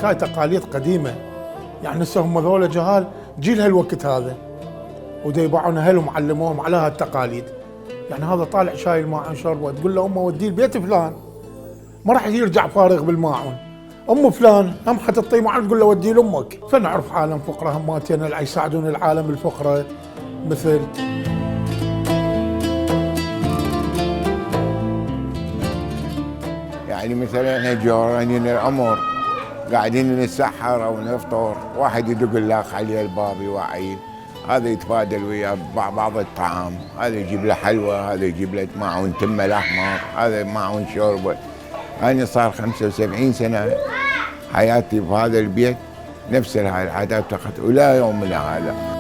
طالع هاي تقاليد قديمة. يعني هسه هم ذولا جهال جيل هالوقت هذا، ودا يباعون اهلهم علموهم على هالتقاليد. يعني هذا طالع شايل ماعون شربه، تقول له امه وديه البيت فلان، ما راح يرجع فارغ بالماعون. ام فلان هم حتعطيه معلم تقول له وديه لامك. فنعرف عالم فقره هماتين اللي يساعدون العالم بالفقره، مثل يعني مثلا احنا جيرانين الامر قاعدين نتسحر او نفطر، واحد يدق الاخ عليه الباب يوعيه، هذا يتبادل وياه بعض الطعام، هذا يجيب له حلوى، هذا يجيب له ماعون تمه الاحمر، هذا ماعون شوربه. انا صار 75 سنه حياتي في هذا البيت نفس هاي العادات ولا يوم من هذا.